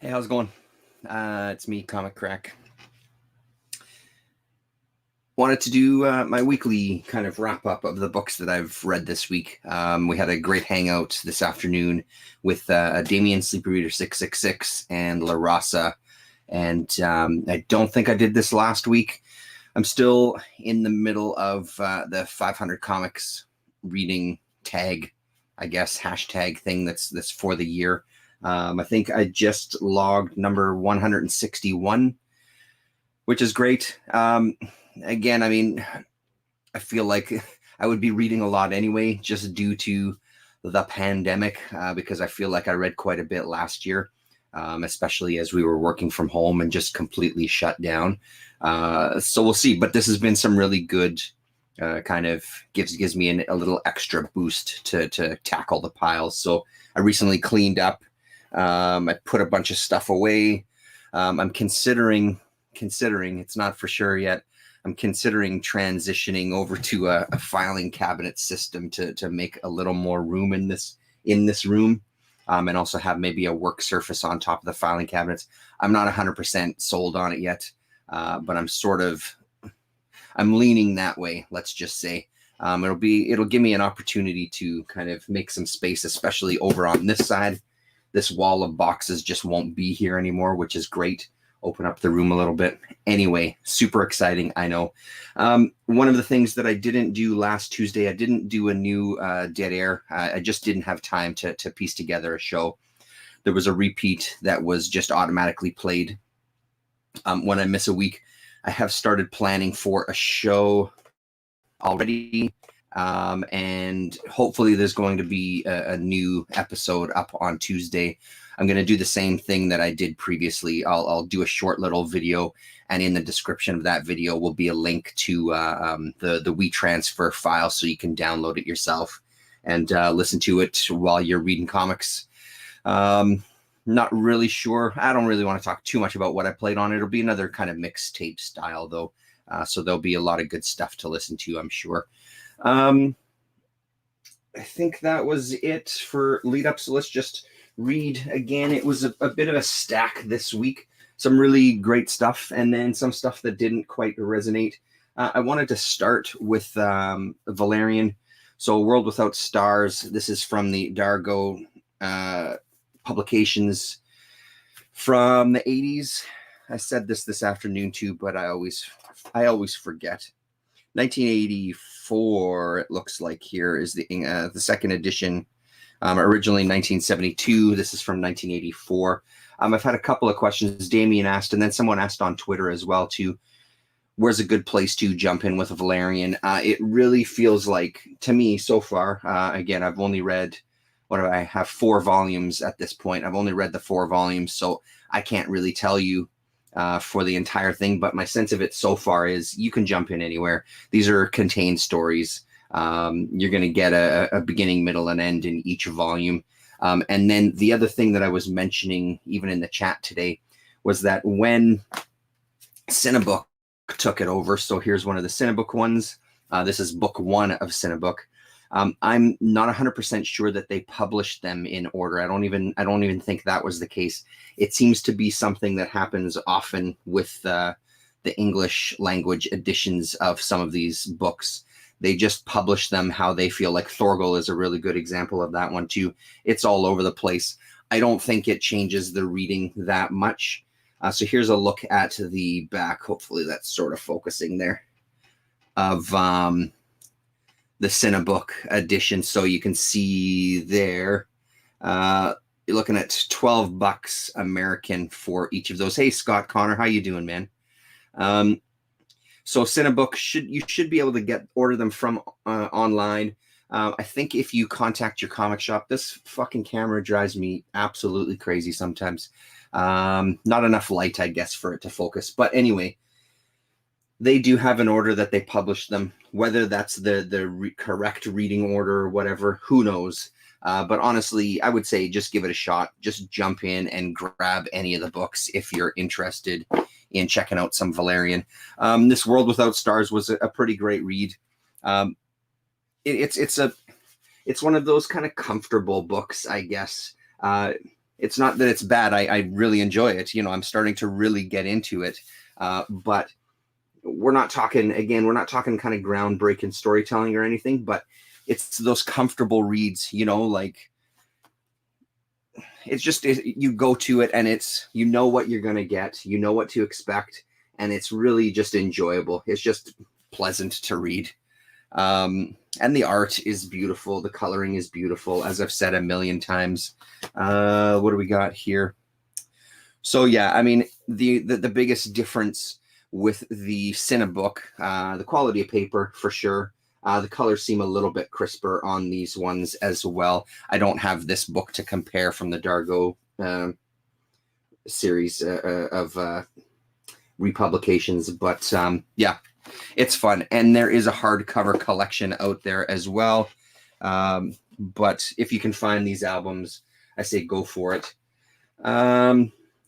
Hey, how's it going? It's me, Comic Crack. Wanted to do my weekly kind of wrap up of the books that I've read this week. We had a great hangout this afternoon with Damien Sleeper Reader 666 and La Raza. And I don't think I did this last week. I'm still in the middle of the 500 comics reading tag, I guess, hashtag thing that's for the year. I think I just logged number 161, which is great. Again, I mean, I feel like I would be reading a lot anyway, just due to the pandemic, because I feel like I read quite a bit last year, especially as we were working from home and just completely shut down. So we'll see. But this has been some really good, kind of gives me a little extra boost to tackle the piles. So I recently cleaned up. I put a bunch of stuff away. I'm considering, it's not for sure yet, I'm considering transitioning over to a filing cabinet system to make a little more room in this room, and also have maybe a work surface on top of the filing cabinets. I'm not 100% sold on it yet, but I'm leaning that way, let's just say. It'll give me an opportunity to kind of make some space, especially over on this side. This wall of boxes just won't be here anymore, which is great. Open up the room a little bit. Anyway, super exciting, I know. One of the things that I didn't do last Tuesday, I didn't do a new Dead Air. I just didn't have time to piece together a show. There was a repeat that was just automatically played. When I miss a week, I have started planning for a show already. And hopefully there's going to be a new episode up on Tuesday. I'm going to do the same thing that I did previously. I'll do a short little video, and in the description of that video will be a link to the WeTransfer file, so you can download it yourself and listen to it while you're reading comics. Not really sure. I don't really want to talk too much about what I played on. It'll be another kind of mixtape style, though. So there'll be a lot of good stuff to listen to, I'm sure. I think that was it for lead up. So let's just read again. It was a bit of a stack this week. Some really great stuff, and then some stuff that didn't quite resonate. I wanted to start with Valerian. So World Without Stars. This is from the Dargo publications from the 80s. I said this afternoon too, but I always forget. 1984, it looks like here is the second edition. Originally 1972. This is from 1984. I've had a couple of questions. Damien asked, and then someone asked on Twitter as well too, where's a good place to jump in with a Valerian? It really feels like, to me so far, again, I've only read, I have 4 volumes at this point. I've only read the 4 volumes, so I can't really tell you for the entire thing, but my sense of it so far is you can jump in anywhere. These are contained stories. You're going to get a beginning, middle, and end in each volume. And then the other thing that I was mentioning, even in the chat today, was that when Cinebook took it over, so here's one of the Cinebook ones. This is book 1 of Cinebook. I'm not 100% sure that they published them in order. I don't even think that was the case. It seems to be something that happens often with the English language editions of some of these books. They just publish them how they feel. Like Thorgal is a really good example of that one too. It's all over the place. I don't think it changes the reading that much. So here's a look at the back. Hopefully that's sort of focusing there, of the Cinebook edition. So you can see there, you're looking at $12 American for each of those. Hey, Scott Connor, how you doing, man? So Cinebook, you should be able to order them from online. I think if you contact your comic shop, this fucking camera drives me absolutely crazy sometimes. Not enough light, I guess, for it to focus. But anyway, they do have an order that they publish them. Whether that's the correct reading order or whatever, who knows? But honestly, I would say just give it a shot. Just jump in and grab any of the books if you're interested in checking out some Valerian. This World Without Stars was a pretty great read. It's one of those kind of comfortable books, I guess. it's not that it's bad. I really enjoy it. You know, I'm starting to really get into it. But we're not talking, again, we're not talking kind of groundbreaking storytelling or anything, but it's those comfortable reads, you know, like it's just, you go to it and it's, you know what you're going to get, you know what to expect. And it's really just enjoyable. It's just pleasant to read. And the art is beautiful. The coloring is beautiful, as I've said a million times. What do we got here? So yeah, I mean, the biggest difference with the Cinebook, the quality of paper for sure. The colors seem a little bit crisper on these ones as well. I don't have this book to compare from the Dargo series of republications, but yeah, it's fun. And there is a hardcover collection out there as well. But if you can find these albums, I say go for it.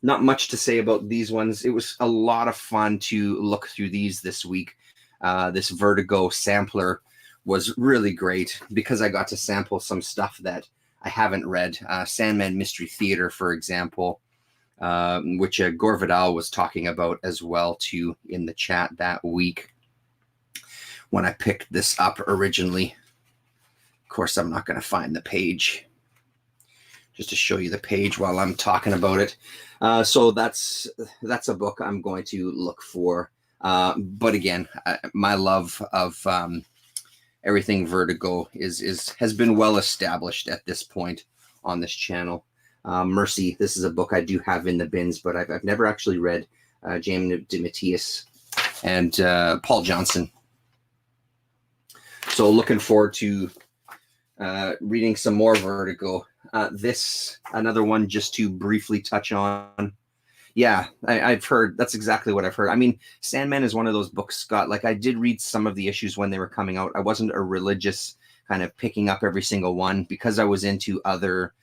Not much to say about these ones. It was a lot of fun to look through these this week. This Vertigo sampler was really great because I got to sample some stuff that I haven't read. Sandman Mystery Theater, for example, which Gore Vidal was talking about as well too in the chat that week when I picked this up originally. Of course, I'm not going to find the page just to show you the page while I'm talking about it. So that's a book I'm going to look for. But again, my love of everything Vertigo has been well established at this point on this channel. Mercy, this is a book I do have in the bins, but I've never actually read. James DeMatteis and Paul Johnson. So looking forward to reading some more Vertigo. This, another one just to briefly touch on. Yeah, I've heard, that's exactly what I've heard. I mean, Sandman is one of those books, Scott, like I did read some of the issues when they were coming out. I wasn't a religious kind of picking up every single one because I was into other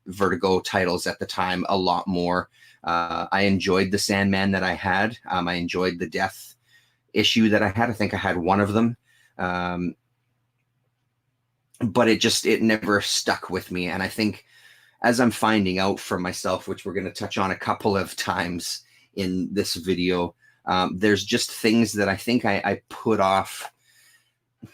Vertigo titles at the time a lot more. I enjoyed the Sandman that I had. I enjoyed the Death issue that I had. I think I had one of them. But it never stuck with me. And I think as I'm finding out for myself, which we're going to touch on a couple of times in this video, there's just things that I think I put off,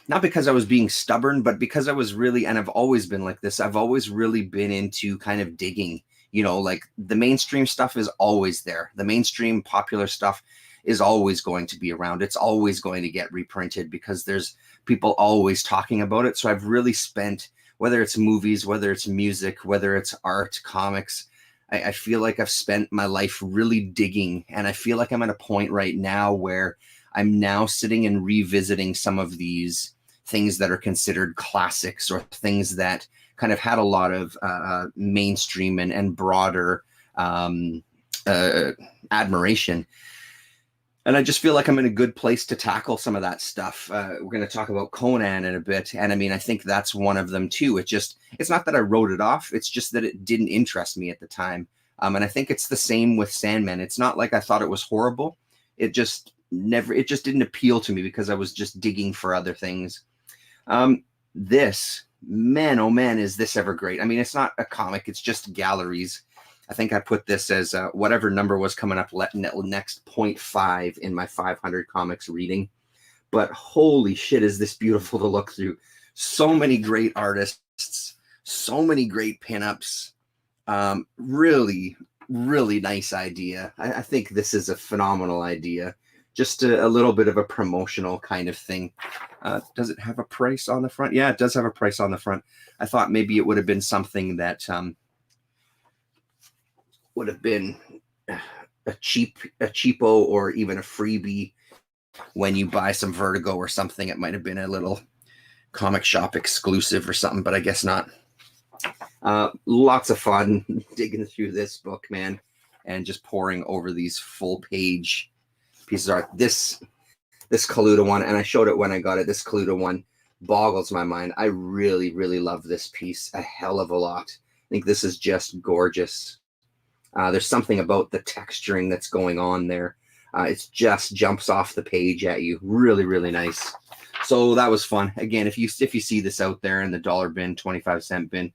not because I was being stubborn, but because I was really, and I've always been like this, I've always really been into kind of digging, you know, like the mainstream stuff is always there. The mainstream popular stuff is always going to be around. It's always going to get reprinted because there's people always talking about it. So I've really spent, whether it's movies, whether it's music, whether it's art, comics, I feel like I've spent my life really digging. And I feel like I'm at a point right now where I'm now sitting and revisiting some of these things that are considered classics or things that kind of had a lot of mainstream and broader admiration. And I just feel like I'm in a good place to tackle some of that stuff. We're going to talk about Conan in a bit. And I mean, I think that's one of them too. It's not that I wrote it off. It's just that it didn't interest me at the time. And I think it's the same with Sandman. It's not like I thought it was horrible. It just didn't appeal to me because I was just digging for other things. This, man, oh man, is this ever great. I mean, it's not a comic. It's just galleries. I think I put this as whatever number was coming up next, 0.5 in my 500 comics reading. But holy shit, is this beautiful to look through. So many great artists, so many great pinups. Really, really nice idea. I think this is a phenomenal idea. Just a little bit of a promotional kind of thing. Does it have a price on the front? Yeah, it does have a price on the front. I thought maybe it would have been something that would have been a cheapo or even a freebie when you buy some Vertigo or something. It might have been a little comic shop exclusive or something, but I guess not. Lots of fun digging through this book, man, and just poring over these full page pieces of art. This Kaluta one, and I showed it when I got it, this Kaluta one boggles my mind. I really, really love this piece a hell of a lot. I think this is just gorgeous. There's something about the texturing that's going on there. It just jumps off the page at you. Really, really nice. So that was fun. Again, if you see this out there in the dollar bin, 25-cent bin,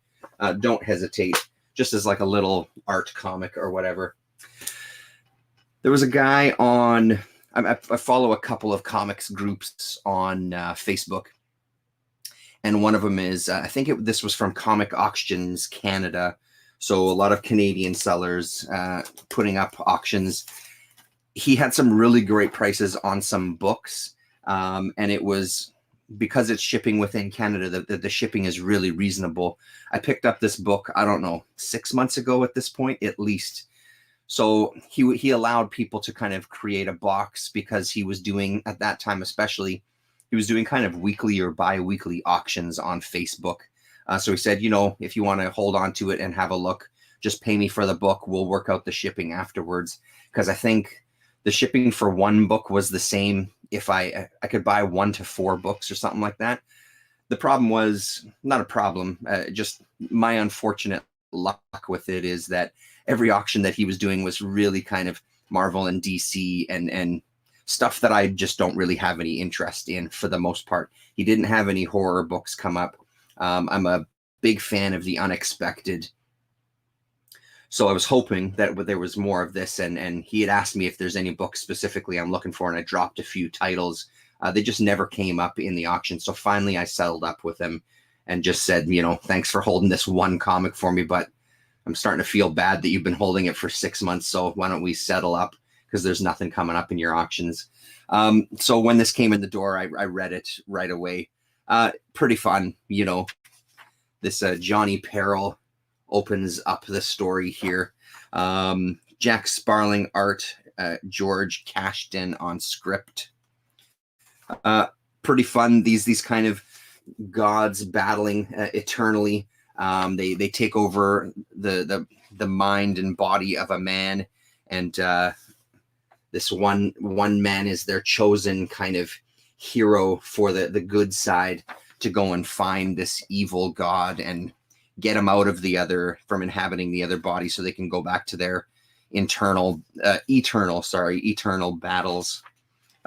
don't hesitate just as like a little art comic or whatever. There was a guy on, I follow a couple of comics groups on Facebook. And one of them is, I think this was from Comic Auctions Canada. So a lot of Canadian sellers putting up auctions. He had some really great prices on some books. And it was, because it's shipping within Canada, the shipping is really reasonable. I picked up this book, I don't know, 6 months ago at this point, at least. So he allowed people to kind of create a box, because he was doing, at that time especially, he was doing kind of weekly or bi-weekly auctions on Facebook. So he said, you know, if you want to hold on to it and have a look, just pay me for the book. We'll work out the shipping afterwards. Because I think the shipping for one book was the same if I could buy 1 to 4 books or something like that. The problem was, not a problem, just my unfortunate luck with it is that every auction that he was doing was really kind of Marvel and DC and stuff that I just don't really have any interest in for the most part. He didn't have any horror books come up. I'm a big fan of the unexpected. So I was hoping that there was more of this, and he had asked me if there's any books specifically I'm looking for, and I dropped a few titles. They just never came up in the auction. So finally I settled up with him and just said, you know, thanks for holding this one comic for me, but I'm starting to feel bad that you've been holding it for 6 months. So why don't we settle up, because there's nothing coming up in your auctions. So when this came in the door, I read it right away. Pretty fun, you know. This Johnny Peril opens up the story here. Jack Sparling art, George Cashton on script. Pretty fun. These kind of gods battling eternally. They take over the mind and body of a man, and this one man is their chosen kind of hero for the good side to go and find this evil god and get him out of from inhabiting the other body, so they can go back to their eternal battles.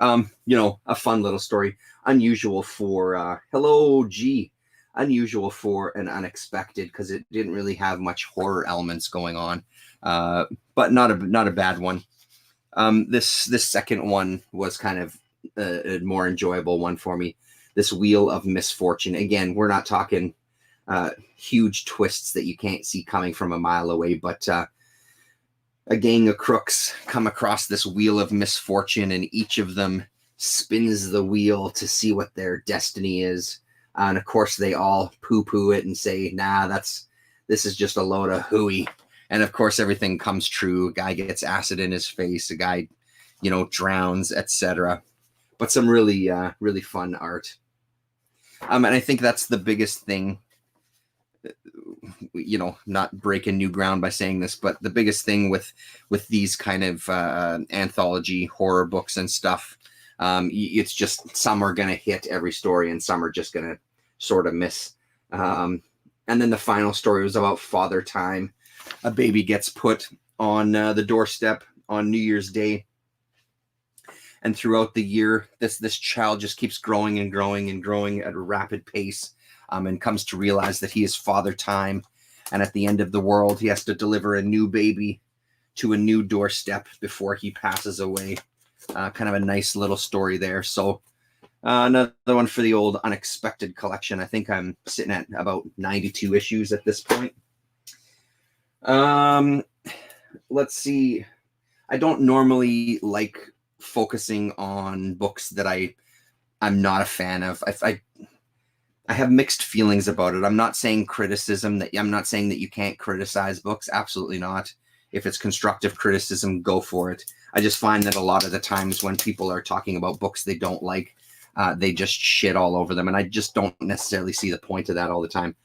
You know, a fun little story. Unusual for unusual for an unexpected, because it didn't really have much horror elements going on, but not a bad one. This second one was kind of a more enjoyable one for me. This Wheel of Misfortune. Again, we're not talking huge twists that you can't see coming from a mile away, but a gang of crooks come across this Wheel of Misfortune, and each of them spins the wheel to see what their destiny is. And of course, they all poo-poo it and say, nah, this is just a load of hooey. And of course, everything comes true. A guy gets acid in his face. A guy, you know, drowns, etc. But some really, really fun art. And I think that's the biggest thing, you know, not breaking new ground by saying this, but the biggest thing with these kind of anthology horror books and stuff, it's just some are going to hit every story and some are just going to sort of miss. And then the final story was about Father Time. A baby gets put on the doorstep on New Year's Day. And throughout the year, this child just keeps growing and growing and growing at a rapid pace, and comes to realize that he is Father Time. And at the end of the world, he has to deliver a new baby to a new doorstep before he passes away. Kind of a nice little story there. So another one for the old Unexpected collection. I think I'm sitting at about 92 issues at this point. Let's see. I don't normally like focusing on books that I'm not a fan of. I have mixed feelings about it. I'm not saying I'm not saying that you can't criticize books. Absolutely not. If it's constructive criticism, go for it. I just find that a lot of the times when people are talking about books they don't like, they just shit all over them. And I just don't necessarily see the point of that all the time.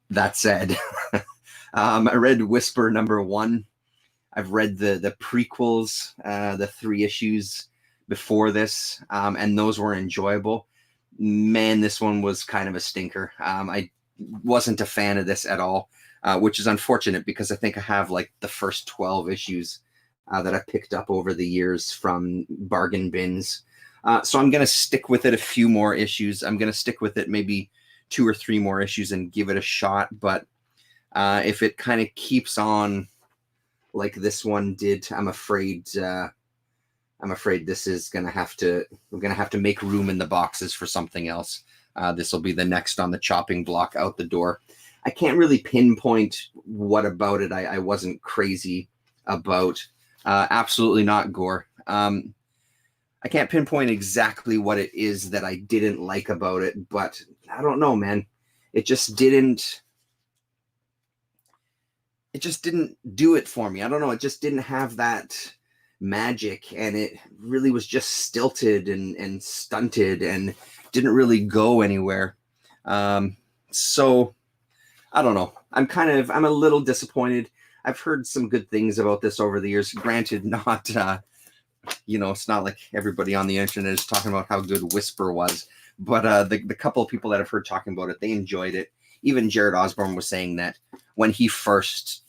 That said, I read Whisper #1. I've read the prequels, the 3 issues before this, and those were enjoyable. Man, this one was kind of a stinker. I wasn't a fan of this at all, which is unfortunate because I think I have like the first 12 issues that I picked up over the years from bargain bins. So I'm going to stick with it a few more issues. I'm going to stick with it maybe 2 or 3 more issues and give it a shot. But If it kind of keeps on like this one did, I'm afraid this is gonna have to we're gonna have to make room in the boxes for something else. This will be the next on the chopping block out the door. I can't really pinpoint what about it I wasn't crazy about. Absolutely not gore. I can't pinpoint exactly what it is that I didn't like about it, but I don't know, man. It just didn't do it for me. I don't know. It just didn't have that magic, and it really was just stilted and stunted and didn't really go anywhere. So I don't know. I'm a little disappointed. I've heard some good things about this over the years. Granted, not, it's not like everybody on the internet is talking about how good Whisper was, but the couple of people that I've heard talking about it, they enjoyed it. Even Jared Osborne was saying that when he first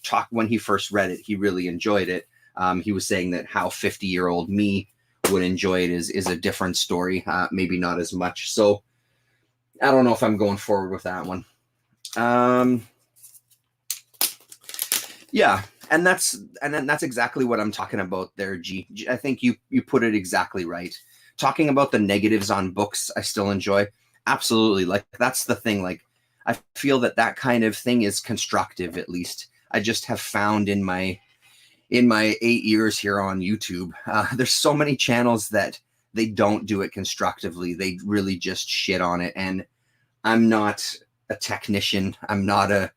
read it, he really enjoyed it. He was saying that how 50-year-old me would enjoy it is a different story, maybe not as much. So I don't know if I'm going forward with that one. Yeah, and that's exactly what I'm talking about there, G. I think you put it exactly right. Talking about the negatives on books, I still enjoy. Absolutely, like that's the thing. Like I feel that kind of thing is constructive. At least I just have found in my 8 years here on YouTube, there's so many channels that they don't do it constructively. They really just shit on it. And I'm not a technician. I'm not a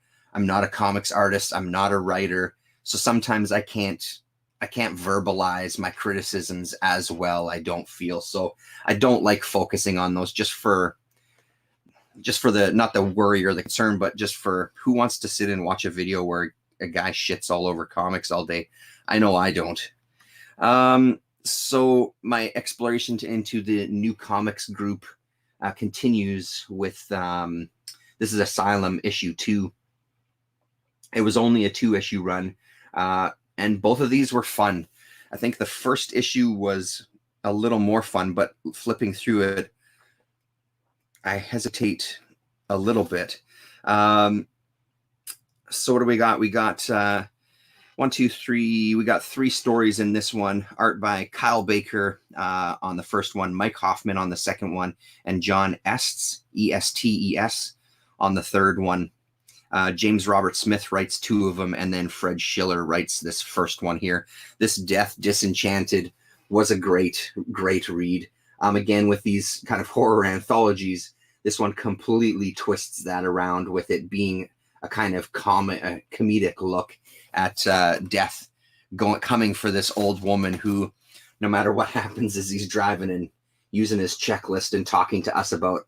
comics artist. I'm not a writer. So sometimes I can't verbalize my criticisms as well. I don't feel so. I don't like focusing on those just for the, not the worry or the concern, but just for who wants to sit and watch a video where a guy shits all over comics all day. I know I don't. So my exploration into the new comics group continues with this is Asylum issue 2. It was only a 2-issue run, and both of these were fun. I think the first issue was a little more fun, but flipping through it, I hesitate a little bit. So what do we got? We got 1, 2, 3. We got 3 stories in this one. Art by Kyle Baker on the first one, Mike Hoffman on the second one, and John Estes, Estes, on the third one. James Robert Smith writes 2 of them, and then Fred Schiller writes this first one here. This Death Disenchanted was a great read. Again, with these kind of horror anthologies, this one completely twists that around with it being a kind of comedic look at death coming for this old woman who, no matter what happens as he's driving and using his checklist and talking to us about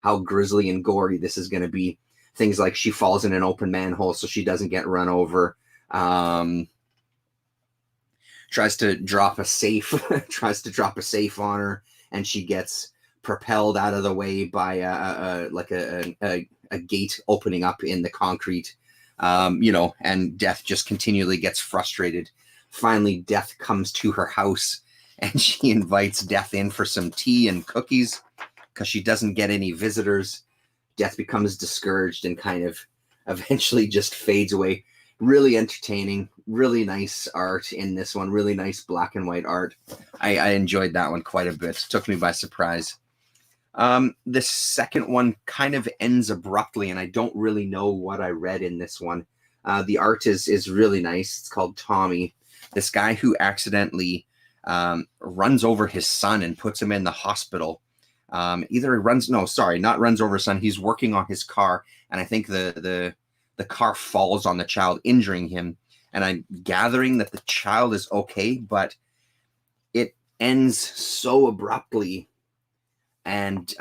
how grisly and gory this is going to be. Things like she falls in an open manhole so she doesn't get run over. Tries to drop a safe on her, and she gets propelled out of the way by a gate opening up in the concrete. And Death just continually gets frustrated. Finally, Death comes to her house, and she invites Death in for some tea and cookies because she doesn't get any visitors. Death becomes discouraged and kind of eventually just fades away. Really entertaining, really nice art in this one, really nice black and white art. I enjoyed that one quite a bit. It took me by surprise. This second one kind of ends abruptly, and I don't really know what I read in this one. The art is really nice. It's called Tommy. This guy who accidentally runs over his son and puts him in the hospital. Not runs over his son. He's working on his car, and I think the car falls on the child, injuring him. And I'm gathering that the child is okay, but it ends so abruptly and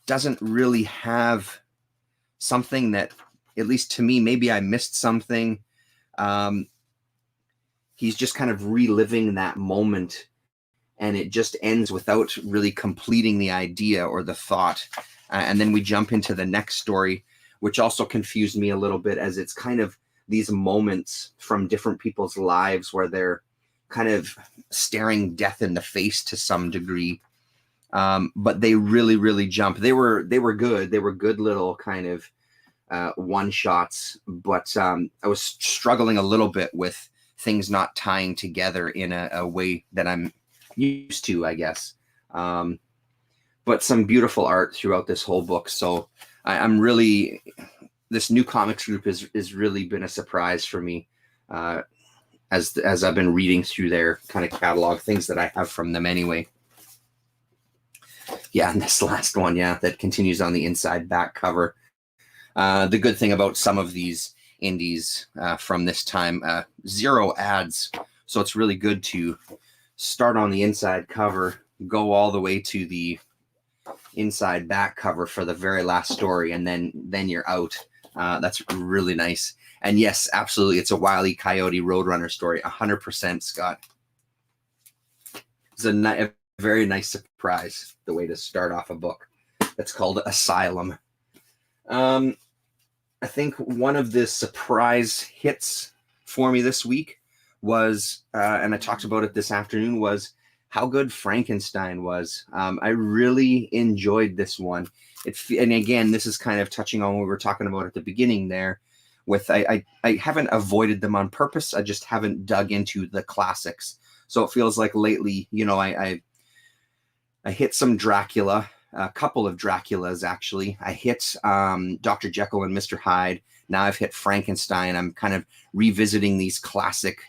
doesn't really have something that, at least to me, maybe I missed something. He's just kind of reliving that moment, and it just ends without really completing the idea or the thought. And then we jump into the next story, which also confused me a little bit, as it's kind of these moments from different people's lives where they're kind of staring death in the face to some degree. But they really, really jump. They were good. They were good little kind of one-shots, but I was struggling a little bit with things not tying together in a way that I'm used to, I guess. But some beautiful art throughout this whole book. So I'm really, this new comics group is really been a surprise for me as I've been reading through their kind of catalog, things that I have from them anyway. Yeah, and this last one, yeah, that continues on the inside back cover. The good thing about some of these indies from this time, 0 ads. So it's really good to start on the inside cover, go all the way to the inside back cover for the very last story, and then you're out. That's really nice. And yes, absolutely, it's a Wile E. Coyote Roadrunner story, 100%, Scott. It's a very nice surprise, the way to start off a book. That's called Asylum. I think one of the surprise hits for me this week was, and I talked about it this afternoon, was how good Frankenstein was. I really enjoyed this one. And again, this is kind of touching on what we were talking about at the beginning there. With I haven't avoided them on purpose. I just haven't dug into the classics. So it feels like lately, you know, I hit some Dracula, a couple of Draculas actually. I hit Dr. Jekyll and Mr. Hyde. Now I've hit Frankenstein. I'm kind of revisiting these classic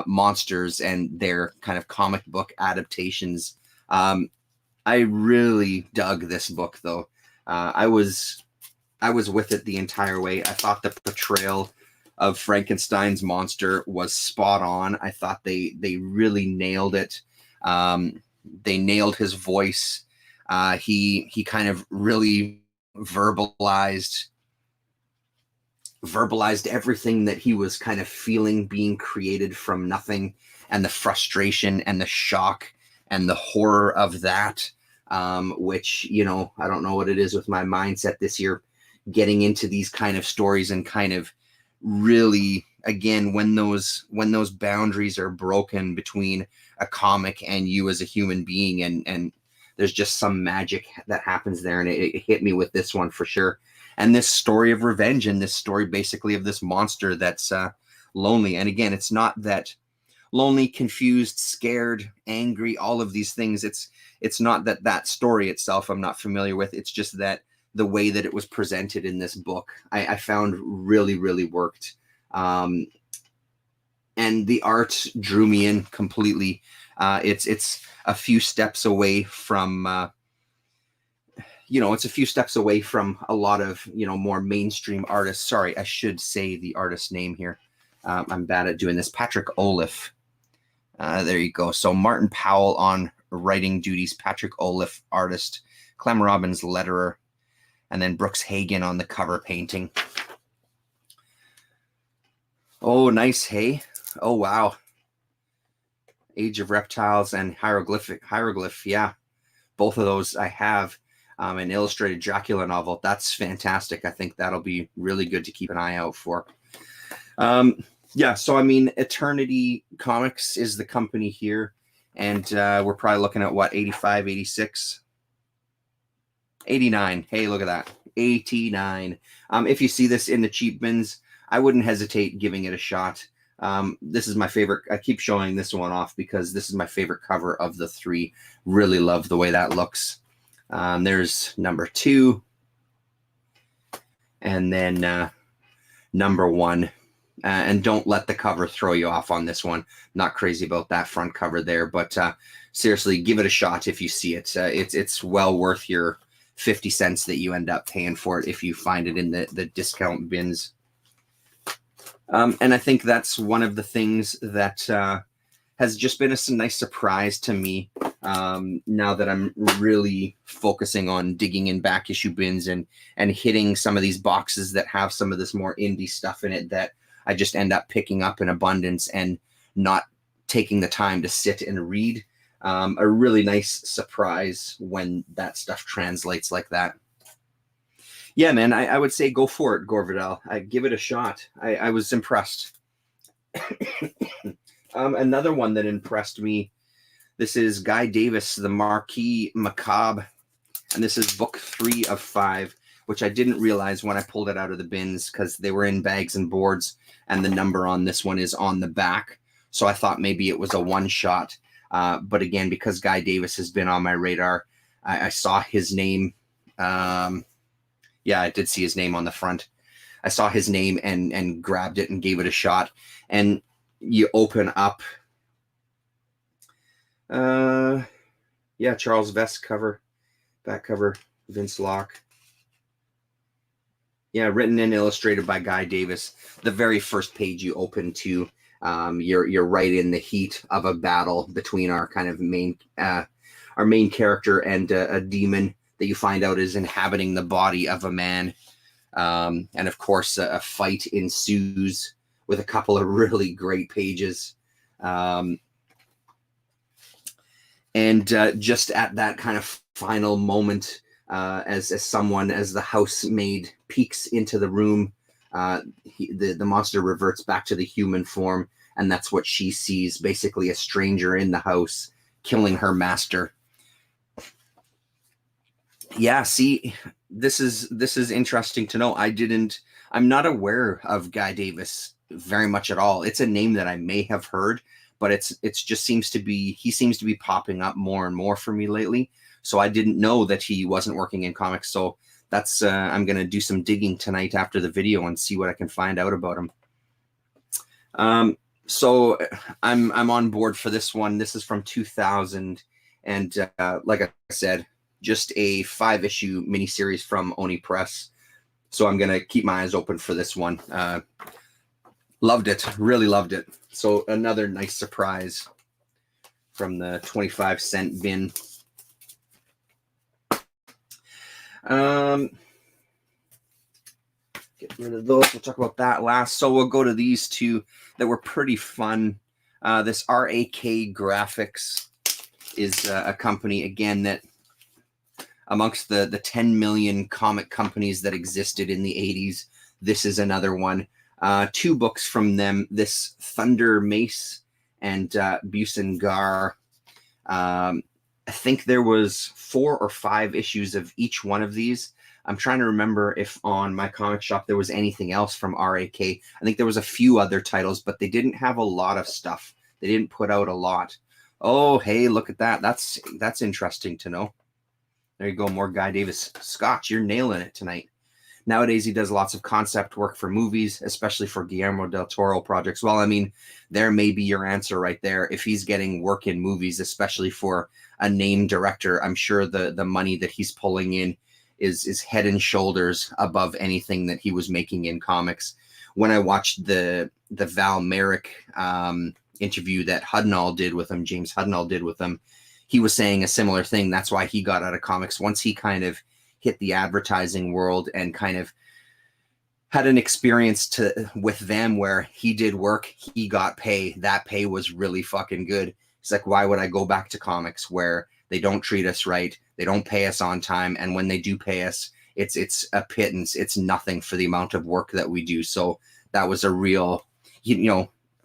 monsters and their kind of comic book adaptations. I really dug this book, though. I was with it the entire way. I thought the portrayal of Frankenstein's monster was spot on. I thought they really nailed it. They nailed his voice. He kind of really verbalized everything that he was kind of feeling being created from nothing, and the frustration and the shock and the horror of that, which, you know, I don't know what it is with my mindset this year, getting into these kind of stories and kind of really, again, when those boundaries are broken between a comic and you as a human being, and there's just some magic that happens there, and it hit me with this one for sure. And this story of revenge, and this story basically of this monster that's lonely. And again, it's not that lonely, confused, scared, angry, all of these things. It's not that story itself I'm not familiar with. It's just that the way that it was presented in this book, I found really, really worked. And the art drew me in completely. It's a few steps away from, it's a few steps away from a lot of, more mainstream artists. Sorry, I should say the artist's name here. I'm bad at doing this. Patrick Oliffe. There you go. So Martin Powell on writing duties, Patrick Oliffe, artist, Clem Robbins, letterer, and then Brooks Hagen on the cover painting. Oh, nice. Hey. Oh, wow. Age of Reptiles and Hieroglyph. Yeah. Both of those I have. An illustrated Dracula novel. That's fantastic. I think that'll be really good to keep an eye out for. Yeah, so I mean, Eternity Comics is the company here, and we're probably looking at what, 85, 86, 89. Hey, look at that, 89. If you see this in the cheap bins, I wouldn't hesitate giving it a shot. This is my favorite. I keep showing this one off because this is my favorite cover of the three. Really love the way that looks. There's number 2, and then number 1. And don't let the cover throw you off on this one. Not crazy about that front cover there, but seriously, give it a shot if you see it. It's well worth your 50 cents that you end up paying for it if you find it in the discount bins. And I think that's one of the things that has just been a nice surprise to me now that I'm really focusing on digging in back issue bins and hitting some of these boxes that have some of this more indie stuff in it that I just end up picking up in abundance and not taking the time to sit and read. A really nice surprise when that stuff translates like that. Yeah, man, I would say go for it, Gorvidal. I give it a shot. I was impressed. Another one that impressed me, this is Guy Davis, The Marquis Macabre, and this is book 3 of 5. which I didn't realize when I pulled it out of the bins because they were in bags and boards, and the number on this one is on the back. So I thought maybe it was a one-shot. But again, because Guy Davis has been on my radar, I saw his name. Yeah, I did see his name on the front. I saw his name and grabbed it and gave it a shot. And you open up, yeah, Charles Vest cover, back cover, Vince Locke. Yeah, written and illustrated by Guy Davis. The very first page you open to, you're right in the heat of a battle between our kind of main character and a demon that you find out is inhabiting the body of a man. And of course, a fight ensues with a couple of really great pages. And just at that kind of final moment, as the housemaid peeks into the room, the monster reverts back to the human form, and that's what she sees, basically a stranger in the house killing her master. Yeah, see, this is interesting to know. I'm not aware of Guy Davis very much at all. It's a name that I may have heard, but he seems to be popping up more and more for me lately. So I didn't know that he wasn't working in comics. So that's I'm gonna do some digging tonight after the video and see what I can find out about him. So I'm on board for this one. This is from 2000, and like I said, just a 5-issue miniseries from Oni Press. So I'm gonna keep my eyes open for this one. Loved it, really loved it. So another nice surprise from the 25-cent bin. Get rid of those. We'll talk about that last. So we'll go to these two that were pretty fun. This Rak Graphics is a company, again, that amongst the 10 million comic companies that existed in the 80s, this is another one. 2 books from them, this Thunder Mace and Busengar. I think there was 4 or 5 issues of each one of these. I'm trying to remember if on my comic shop there was anything else from RAK. I think there was a few other titles, but they didn't have a lot of stuff. They didn't put out a lot. Oh, hey, look at that. That's interesting to know. There you go, more Guy Davis. Scotch, you're nailing it tonight. Nowadays, he does lots of concept work for movies, especially for Guillermo del Toro projects. Well, I mean, there may be your answer right there. If he's getting work in movies, especially for a named director, I'm sure the money that he's pulling in is head and shoulders above anything that he was making in comics. When I watched the Val Merrick interview that Hudnall did with him, James Hudnall did with him, he was saying a similar thing. That's why he got out of comics. Once he kind of hit the advertising world and kind of had an experience with them where he did work, he got pay. That pay was really fucking good. It's like, why would I go back to comics where they don't treat us right, they don't pay us on time, and when they do pay us, it's a pittance. It's nothing for the amount of work that we do. So that was a real,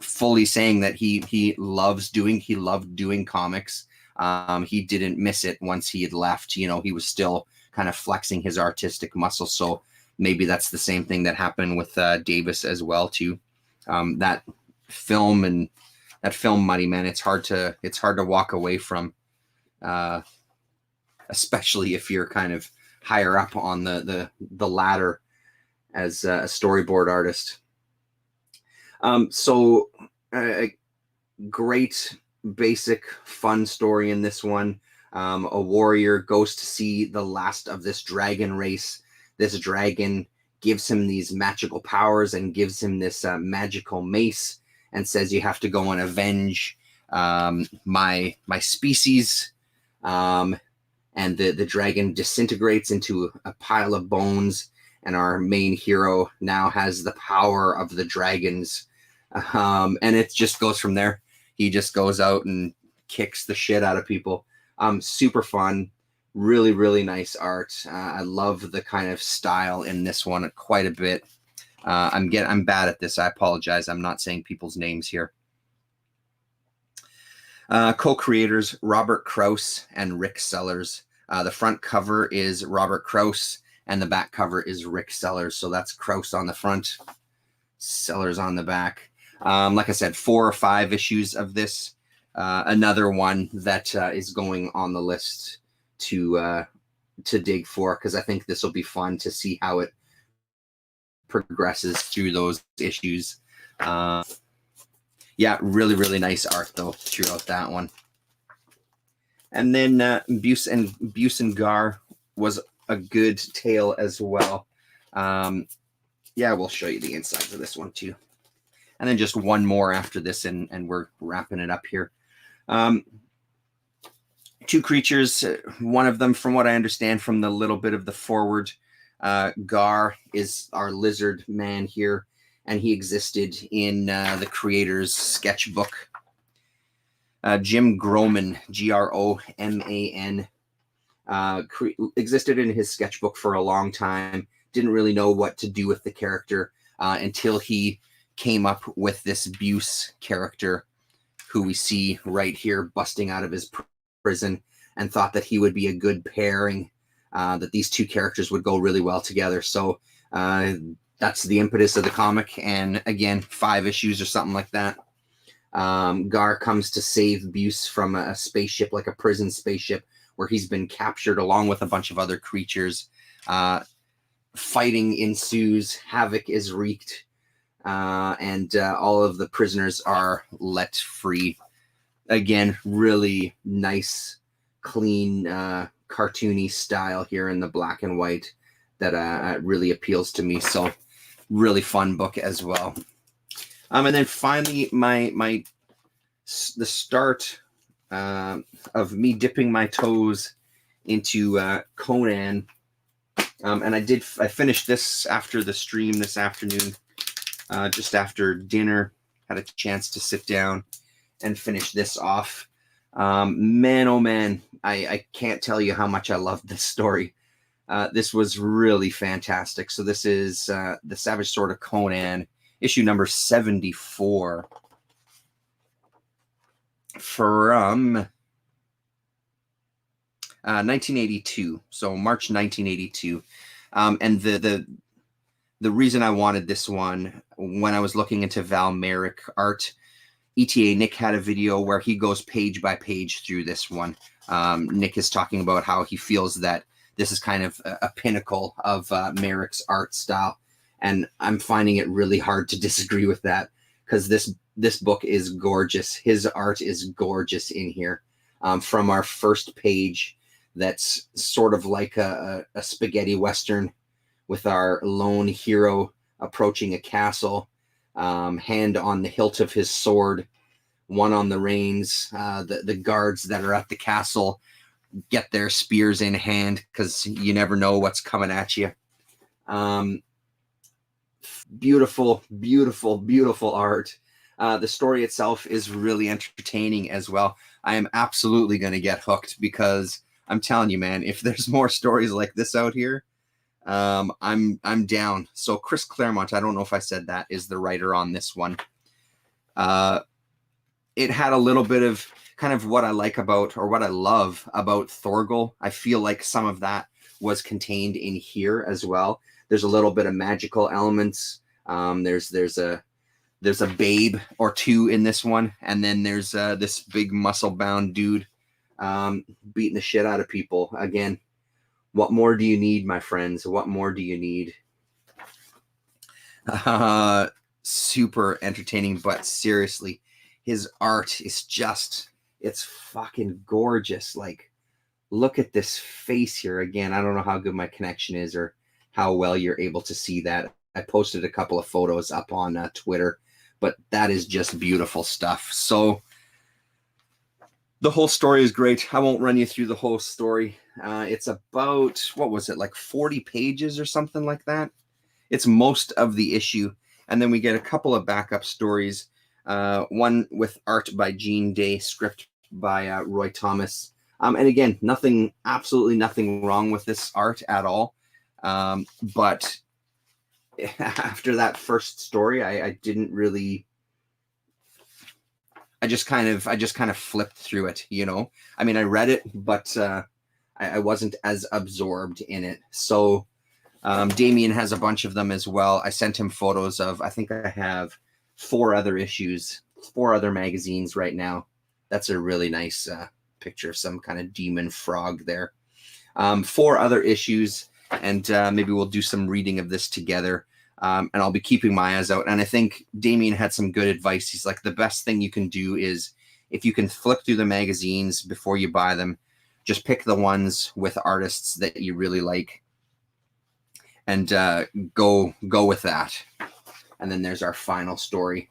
fully saying that he loved doing comics. He didn't miss it once he had left. He was still kind of flexing his artistic muscle. So maybe that's the same thing that happened with Davis as well too. That film money, man, it's hard to walk away from, especially if you're kind of higher up on the ladder as a storyboard artist. So a great basic fun story in this one. A warrior goes to see the last of this dragon race. This dragon gives him these magical powers and gives him this magical mace and says, you have to go and avenge my species. And the dragon disintegrates into a pile of bones, and our main hero now has the power of the dragons. And it just goes from there. He just goes out and kicks the shit out of people. Super fun, really, really nice art. I love the kind of style in this one quite a bit. I'm bad at this. I apologize. I'm not saying people's names here. Co-creators Robert Krause and Rick Sellers. The front cover is Robert Krause, and the back cover is Rick Sellers. So that's Krause on the front, Sellers on the back. Like I said, 4 or 5 issues of this. Another one that is going on the list to dig for, because I think this will be fun to see how it progresses through those issues. Yeah, really, really nice art though throughout that one. And then Buse and Gar was a good tale as well. Yeah, we'll show you the insides of this one too. And then just one more after this, and we're wrapping it up here. 2 creatures. One of them, from what I understand from the little bit of the forward, Gar is our lizard man here, and he existed in the creator's sketchbook. Jim Groman, Groman, existed in his sketchbook for a long time. Didn't really know what to do with the character until he came up with this Buse character, who we see right here busting out of his prison, and thought that he would be a good pairing, that these 2 characters would go really well together. So that's the impetus of the comic. And again, 5 issues or something like that. Gar comes to save Buse from a spaceship, like a prison spaceship, where he's been captured along with a bunch of other creatures. Fighting ensues, havoc is wreaked, and all of the prisoners are let free. Again, really nice, clean, cartoony style here in the black and white that really appeals to me. So really fun book as well. And then finally, the start of me dipping my toes into Conan. And I finished this after the stream this afternoon, just after dinner. Had a chance to sit down and finish this off. Man, oh man, I can't tell you how much I loved this story. This was really fantastic. So this is The Savage Sword of Conan, issue number 74 from 1982. So March 1982. And the reason I wanted this one, when I was looking into Val Merrick art, ETA Nick had a video where he goes page by page through this one. Nick is talking about how he feels that this is kind of a pinnacle of Merrick's art style. And I'm finding it really hard to disagree with that, because this book is gorgeous. His art is gorgeous in here. From our first page, that's sort of like a spaghetti western with our lone hero approaching a castle, hand on the hilt of his sword, one on the reins. The guards that are at the castle get their spears in hand, because you never know what's coming at you. Beautiful, beautiful, beautiful art. The story itself is really entertaining as well. I am absolutely going to get hooked, because I'm telling you, man, if there's more stories like this out here, I'm down. So Chris Claremont, I don't know if I said that, is the writer on this one. It had a little bit of kind of what I like about, or what I love about Thorgal. I feel like some of that was contained in here as well. There's a little bit of magical elements. There's a babe or two in this one, and then there's this big muscle-bound dude beating the shit out of people. Again, what more do you need, my friends? What more do you need? Super entertaining, but seriously, his art is just, it's fucking gorgeous. Like, look at this face here. Again, I don't know how good my connection is or how well you're able to see that. I posted a couple of photos up on Twitter, but that is just beautiful stuff. So the whole story is great. I won't run you through the whole story. It's about, what was it, like 40 pages or something like that? It's most of the issue. And then we get a couple of backup stories. One with art by Gene Day, script by Roy Thomas. And again, absolutely nothing wrong with this art at all. But after that first story, I didn't really, I just kind of flipped through it, you know. I mean, I read it, but I wasn't as absorbed in it. So Damien has a bunch of them as well. I sent him photos of, I think I have 4 other issues, 4 other magazines right now. That's a really nice picture of some kind of demon frog there. 4 other issues, and maybe we'll do some reading of this together. And I'll be keeping my eyes out. And I think Damien had some good advice. He's like, the best thing you can do is, if you can flip through the magazines before you buy them, just pick the ones with artists that you really like, and go with that. And then there's our final story,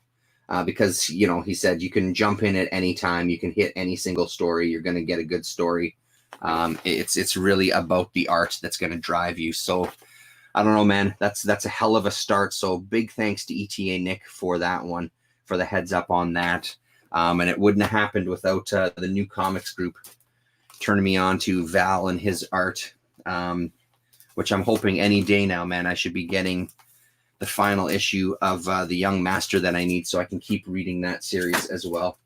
because, you know, he said you can jump in at any time, you can hit any single story, you're going to get a good story. It's really about the art that's going to drive you. So I don't know, man, that's a hell of a start. So big thanks to ETA Nick for that one, for the heads up on that. And it wouldn't have happened without the new comics group turning me on to Val and his art, which I'm hoping any day now, man, I should be getting the final issue of the Young Master that I need, so I can keep reading that series as well.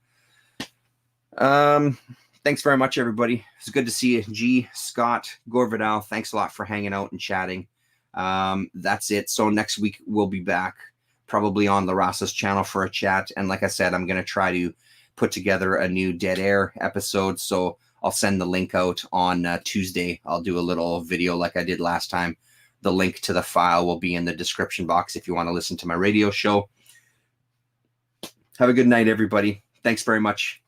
Thanks very much, everybody. It's good to see you. G, Scott, Gorvidal, thanks a lot for hanging out and chatting. That's it. So next week we'll be back, probably on Larasa's channel for a chat. And like I said, I'm going to try to put together a new Dead Air episode. So I'll send the link out on Tuesday. I'll do a little video like I did last time. The link to the file will be in the description box if you want to listen to my radio show. Have a good night, everybody. Thanks very much.